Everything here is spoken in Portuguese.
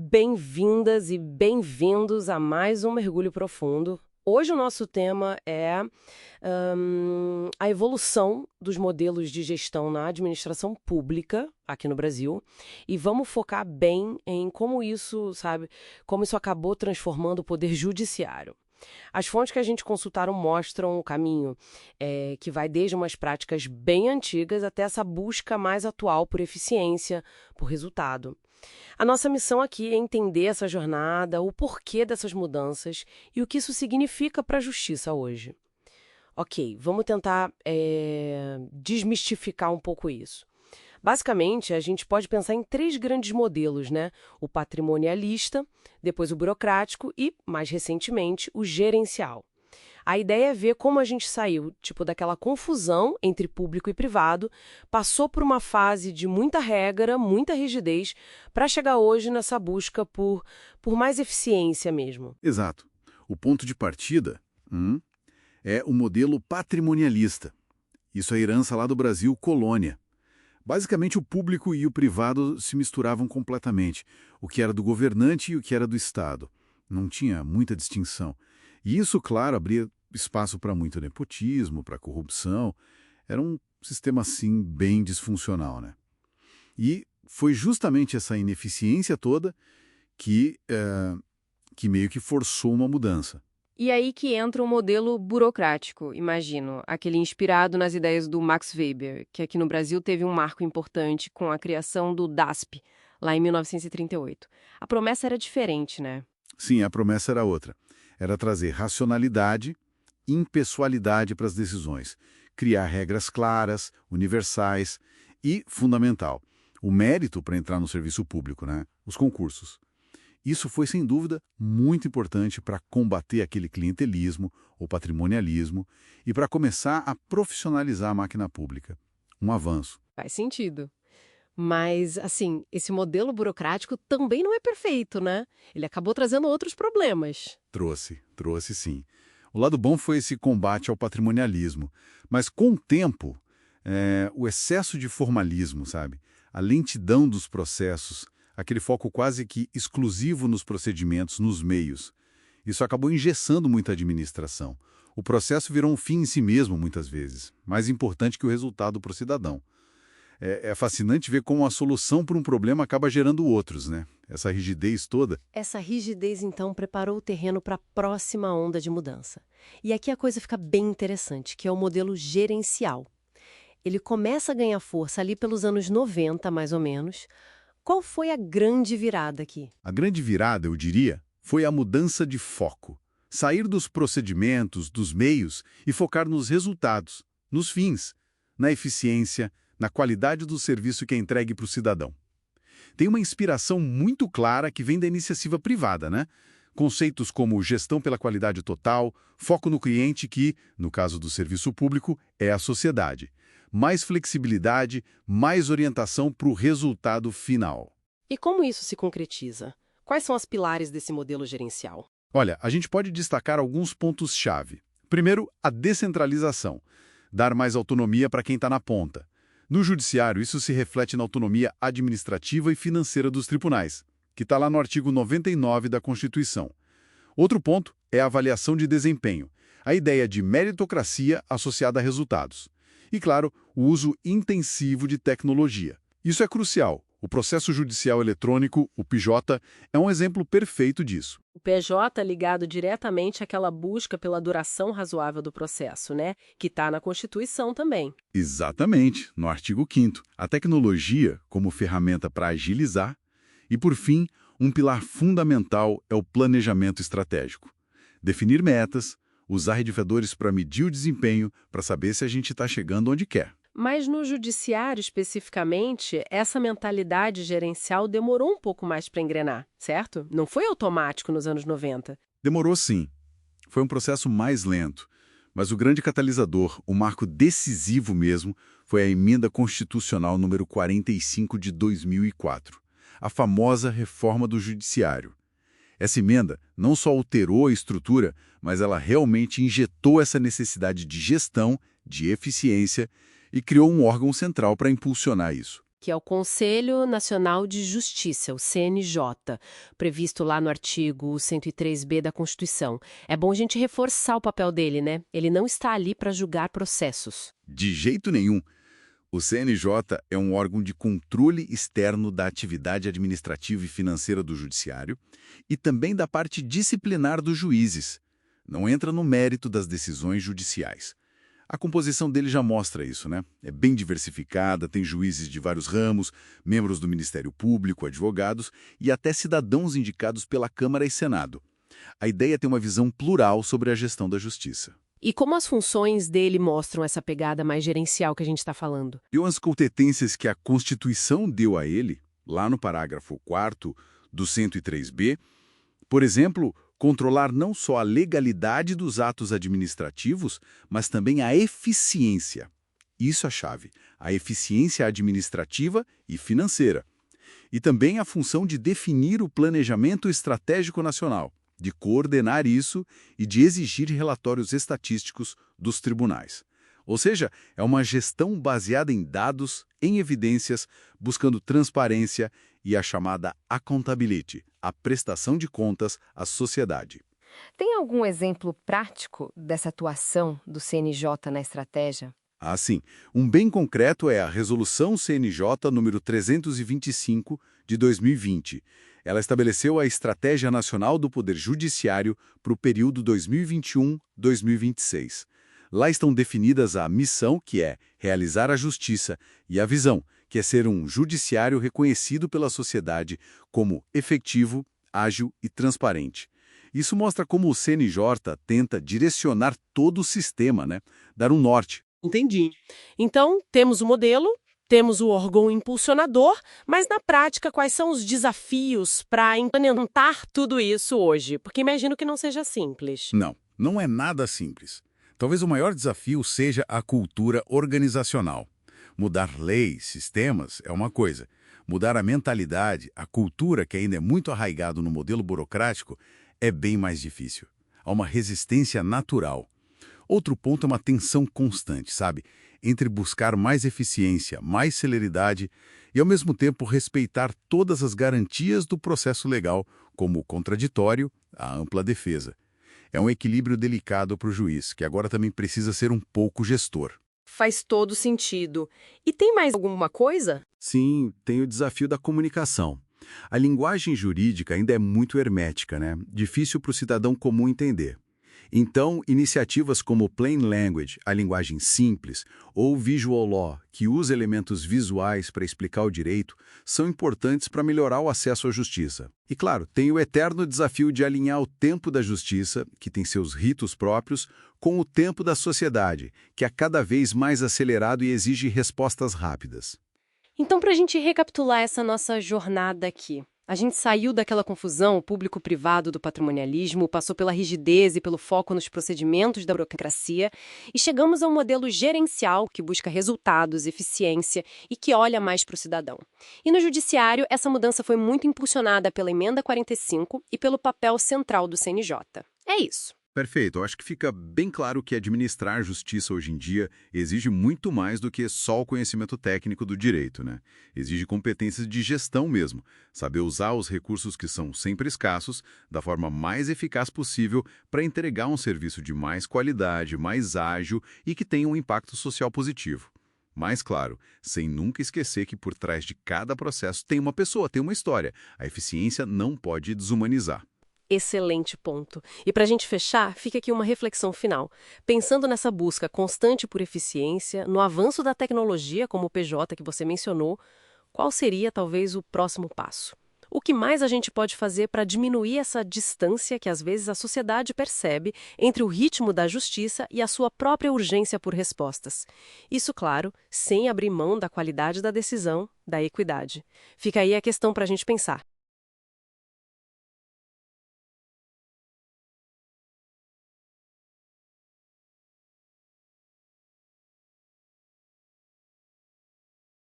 Bem-vindas e bem-vindos a mais um Mergulho Profundo. Hoje o nosso tema é a evolução dos modelos de gestão na administração pública aqui no Brasil e vamos focar bem em como isso, como isso acabou transformando o poder judiciário. As fontes que a gente consultaram mostram o caminho que vai desde umas práticas bem antigas até essa busca mais atual por eficiência, por resultado. A nossa missão aqui é entender essa jornada, o porquê dessas mudanças e o que isso significa para a justiça hoje. Ok, vamos tentar desmistificar um pouco isso. Basicamente, a gente pode pensar em três grandes modelos, né? O patrimonialista, depois o burocrático e, mais recentemente, o gerencial. A ideia é ver como a gente saiu, daquela confusão entre público e privado, passou por uma fase de muita regra, muita rigidez, para chegar hoje nessa busca por mais eficiência mesmo. Exato. O ponto de partida é o modelo patrimonialista. Isso é herança lá do Brasil, colônia. Basicamente, o público e o privado se misturavam completamente. O que era do governante e o que era do Estado. Não tinha muita distinção. E isso, claro, abria espaço para muito nepotismo, para corrupção. Era um sistema, assim, bem disfuncional, né? E foi justamente essa ineficiência toda que meio que forçou uma mudança. E aí que entra o modelo burocrático, imagino, aquele inspirado nas ideias do Max Weber, que aqui no Brasil teve um marco importante com a criação do DASP, lá em 1938. A promessa era diferente, né? Sim, a promessa era outra. Era trazer racionalidade, impessoalidade para as decisões, criar regras claras, universais e, fundamental, o mérito para entrar no serviço público, né? Os concursos. Isso foi, sem dúvida, muito importante para combater aquele clientelismo ou patrimonialismo e para começar a profissionalizar a máquina pública. Um avanço. Faz sentido. Mas, assim, esse modelo burocrático também não é perfeito, né? Ele acabou trazendo outros problemas. Trouxe sim. O lado bom foi esse combate ao patrimonialismo. Mas, com o tempo, o excesso de formalismo, a lentidão dos processos, aquele foco quase que exclusivo nos procedimentos, nos meios. Isso acabou engessando muita administração. O processo virou um fim em si mesmo, muitas vezes, mais importante que o resultado para o cidadão. É fascinante ver como a solução para um problema acaba gerando outros, né? Essa rigidez toda. Essa rigidez, então, preparou o terreno para a próxima onda de mudança. E aqui a coisa fica bem interessante, que é o modelo gerencial. Ele começa a ganhar força ali pelos anos 90, mais ou menos. Qual foi a grande virada aqui? A grande virada, eu diria, foi a mudança de foco. Sair dos procedimentos, dos meios e focar nos resultados, nos fins, na eficiência, na qualidade do serviço que é entregue para o cidadão. Tem uma inspiração muito clara que vem da iniciativa privada, né? Conceitos como gestão pela qualidade total, foco no cliente que, no caso do serviço público, é a sociedade. Mais flexibilidade, mais orientação para o resultado final. E como isso se concretiza? Quais são os pilares desse modelo gerencial? Olha, a gente pode destacar alguns pontos-chave. Primeiro, a descentralização. Dar mais autonomia para quem está na ponta. No judiciário, isso se reflete na autonomia administrativa e financeira dos tribunais, que está lá no artigo 99 da Constituição. Outro ponto é a avaliação de desempenho, a ideia de meritocracia associada a resultados. E, claro, o uso intensivo de tecnologia. Isso é crucial. O processo judicial eletrônico, o PJ, é um exemplo perfeito disso. O PJ ligado diretamente àquela busca pela duração razoável do processo, né? Que está na Constituição também. Exatamente, no artigo 5º. A tecnologia como ferramenta para agilizar. E, por fim, um pilar fundamental é o planejamento estratégico. Definir metas, usar indicadores para medir o desempenho, para saber se a gente está chegando onde quer. Mas no judiciário, especificamente, essa mentalidade gerencial demorou um pouco mais para engrenar, certo? Não foi automático nos anos 90. Demorou sim. Foi um processo mais lento. Mas o grande catalisador, o marco decisivo mesmo, foi a Emenda Constitucional número 45 de 2004, a famosa reforma do Judiciário. Essa emenda não só alterou a estrutura, mas ela realmente injetou essa necessidade de gestão, de eficiência, e criou um órgão central para impulsionar isso. que é o Conselho Nacional de Justiça, o CNJ, previsto lá no artigo 103b da Constituição. É bom a gente reforçar o papel dele, né? Ele não está ali para julgar processos. De jeito nenhum. O CNJ é um órgão de controle externo da atividade administrativa e financeira do judiciário e também da parte disciplinar dos juízes. Não entra no mérito das decisões judiciais. A composição dele já mostra isso, né? É bem diversificada, tem juízes de vários ramos, membros do Ministério Público, advogados e até cidadãos indicados pela Câmara e Senado. A ideia é ter uma visão plural sobre a gestão da justiça. E como as funções dele mostram essa pegada mais gerencial que a gente está falando? E as competências que a Constituição deu a ele, lá no parágrafo 4º do 103b, por exemplo, controlar não só a legalidade dos atos administrativos, mas também a eficiência. Isso é a chave, a eficiência administrativa e financeira. E também a função de definir o planejamento estratégico nacional, de coordenar isso e de exigir relatórios estatísticos dos tribunais. Ou seja, é uma gestão baseada em dados, em evidências, buscando transparência e a chamada accountability, a prestação de contas à sociedade. Tem algum exemplo prático dessa atuação do CNJ na estratégia? Assim, um bem concreto é a Resolução CNJ número 325 de 2020. Ela estabeleceu a Estratégia Nacional do Poder Judiciário para o período 2021-2026. Lá estão definidas a missão, que é realizar a justiça, e a visão, que é ser um judiciário reconhecido pela sociedade como efetivo, ágil e transparente. Isso mostra como o CNJ tenta direcionar todo o sistema, né? Dar um norte. Entendi. Então, temos o modelo, temos o órgão impulsionador, mas na prática, quais são os desafios para implementar tudo isso hoje? Porque imagino que não seja simples. Não é nada simples. Talvez o maior desafio seja a cultura organizacional. Mudar leis, sistemas é uma coisa. Mudar a mentalidade, a cultura, que ainda é muito arraigado no modelo burocrático, é bem mais difícil. Há uma resistência natural. Outro ponto é uma tensão constante, sabe? Entre buscar mais eficiência, mais celeridade e, ao mesmo tempo, respeitar todas as garantias do processo legal, como o contraditório, a ampla defesa. É um equilíbrio delicado para o juiz, que agora também precisa ser um pouco gestor. Faz todo sentido. E tem mais alguma coisa? Sim, tem o desafio da comunicação. A linguagem jurídica ainda é muito hermética, né? Difícil para o cidadão comum entender. Então, iniciativas como Plain Language, a linguagem simples, ou Visual Law, que usa elementos visuais para explicar o direito, são importantes para melhorar o acesso à justiça. E, claro, tem o eterno desafio de alinhar o tempo da justiça, que tem seus ritos próprios, com o tempo da sociedade, que é cada vez mais acelerado e exige respostas rápidas. Então, para a gente recapitular essa nossa jornada aqui, a gente saiu daquela confusão público-privado do patrimonialismo, passou pela rigidez e pelo foco nos procedimentos da burocracia e chegamos a um modelo gerencial que busca resultados, eficiência e que olha mais para o cidadão. E no judiciário, essa mudança foi muito impulsionada pela Emenda 45 e pelo papel central do CNJ. É isso. Perfeito. Eu acho que fica bem claro que administrar justiça hoje em dia exige muito mais do que só o conhecimento técnico do direito, né? Exige competências de gestão mesmo, saber usar os recursos que são sempre escassos da forma mais eficaz possível para entregar um serviço de mais qualidade, mais ágil e que tenha um impacto social positivo. Mas, claro, sem nunca esquecer que por trás de cada processo tem uma pessoa, tem uma história. A eficiência não pode desumanizar. Excelente ponto. E para a gente fechar, fica aqui uma reflexão final. Pensando nessa busca constante por eficiência, no avanço da tecnologia, como o PJ que você mencionou, qual seria talvez o próximo passo? O que mais a gente pode fazer para diminuir essa distância que às vezes a sociedade percebe entre o ritmo da justiça e a sua própria urgência por respostas? Isso, claro, sem abrir mão da qualidade da decisão, da equidade. Fica aí a questão para a gente pensar.